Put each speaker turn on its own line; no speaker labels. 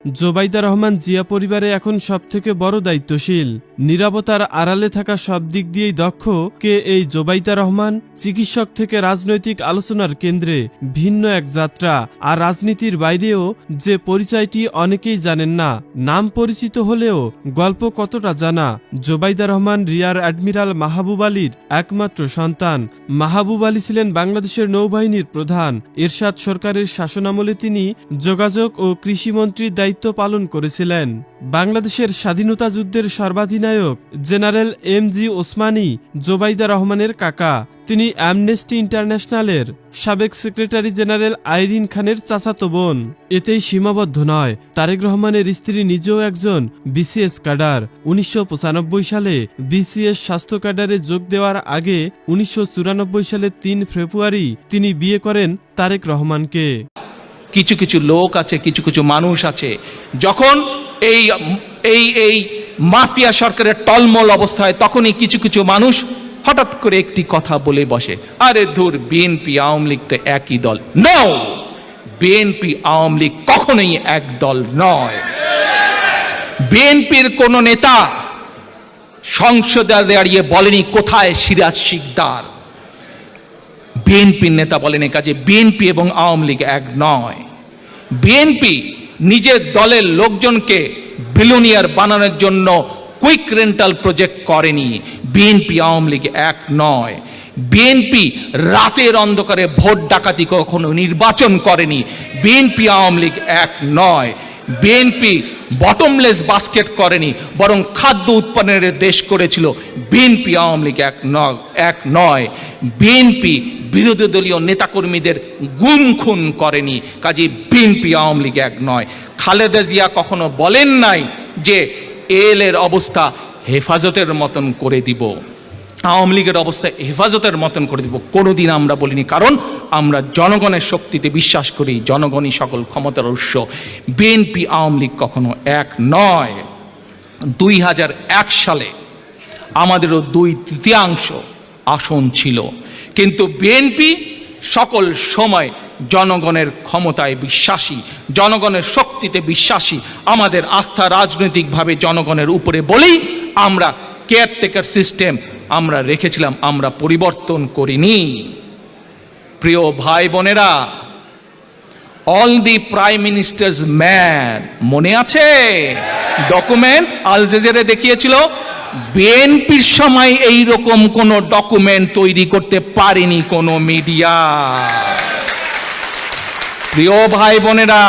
জোবাইদা রহমান জিয়া পরিবারে এখন সবথেকে বড় দায়িত্বশীল। নীরবতার আড়ালে থাকা সব দিক দিয়েই দক্ষ কে এই জোবাইদা রহমান। চিকিৎসক থেকে রাজনৈতিক আলোচনার কেন্দ্রে ভিন্ন এক যাত্রা। আর রাজনীতির বাইরেও যে পরিচয়টি অনেকেই জানেন না। নাম পরিচিত হলেও গল্প কতটা জানা। জোবাইদা রহমান রিয়ার অ্যাডমিরাল মাহবুব আলীর একমাত্র সন্তান। মাহবুব আলী ছিলেন বাংলাদেশের নৌবাহিনীর প্রধান। এরশাদ সরকারের শাসনামলে তিনি যোগাযোগ ও কৃষিমন্ত্রীর দায়িত্ব পালন করেছিলেন। বাংলাদেশের স্বাধীনতা যুদ্ধের সর্বাধিনায়ক জেনারেল এম.জি. ওসমানী জোবাইদা রহমানের কাকা। তিনি অ্যামনেস্টি ইন্টারন্যাশনালের সাবেক সেক্রেটারি জেনারেল আইরিন খানের চাচাতো বোন। এতেই সীমাবদ্ধ নয়, তারেক রহমানের স্ত্রী নিজেও একজন বিসিএস ক্যাডার। 1995 সালে বিসিএস স্বাস্থ্য ক্যাডারে যোগ দেওয়ার আগে 1994 সালের 3 ফেব্রুয়ারি তিনি বিয়ে করেন তারেক রহমানকে।
কিছু কিছু লোক আছে, কিছু কিছু মানুষ আছে, যখন এই এই এই মাফিয়া সরকারের টলমল অবস্থায় তখনই কিছু কিছু মানুষ হঠাৎ করে একটি কথা বলে বসে, আরে ধুর, বিএনপি আওয়ামী লীগ তো একই দল। নো, বিএনপি আওয়ামী লীগ কখনোই এক দল নয়। বিএনপির কোন নেতা সংসদে দাঁড়িয়ে বলেনি কোথায় সিরাজ শিকদার। বিএনপির নেতা বলেন কাজে বিএনপি এবং আওয়ামী লীগ এক নয়। বিএনপি নিজের দলের লোকজনকে বিলিয়নিয়ার বানানোর জন্য কুইক রেন্টাল প্রজেক্ট করেনি। বিএনপি আওয়ামী লীগ এক নয়। বিএনপি রাতের অন্ধকারে ভোট ডাকাতি কখনো নির্বাচন করেনি। বিএনপি আওয়ামী লীগ এক নয়। বিএনপি বটমলেস বাস্কেট করেনি, বরং খাদ্য উৎপাদনের দেশ করেছিল। বিএনপি আওয়ামী লীগ এক নয়। বিএনপি বিরোধী দলীয় নেতাকর্মীদের গুম খুন করেনি, কাজে বিএনপি আওয়ামী লীগ এক নয়। খালেদা জিয়া কখনো বলেন নাই যে এর অবস্থা হেফাজতের মতন করে দিব, আওয়ামী লীগের অবস্থা হেফাজতের মতন করে দিব, কোনোদিন আমরা বলিনি। কারণ আমরা জনগণের শক্তিতে বিশ্বাস করি, জনগণই সকল ক্ষমতার উৎস। বিএনপি আওয়ামী লীগ কখনো এক নয়। 2001 সালে আমাদেরও 2/3 আসন ছিল, কিন্তু বিএনপি সকল সময় জনগণের ক্ষমতায় বিশ্বাসী, জনগণের শক্তিতে বিশ্বাসী। আমাদের আস্থা রাজনৈতিকভাবে জনগণের উপরে বলেই আমরা কেয়ারটেকার সিস্টেম আমরা রেখেছিলাম, আমরা পরিবর্তন করিনি। প্রিয় ভাই বোনেরা, all the prime ministers man, মনে আছে ডকুমেন্ট আল জাজিরা দেখিয়েছিল? বিএনপির সময় এই রকম কোন ডকুমেন্ট তৈরি করতে পারেনি কোন মিডিয়া। প্রিয় ভাই বোনেরা,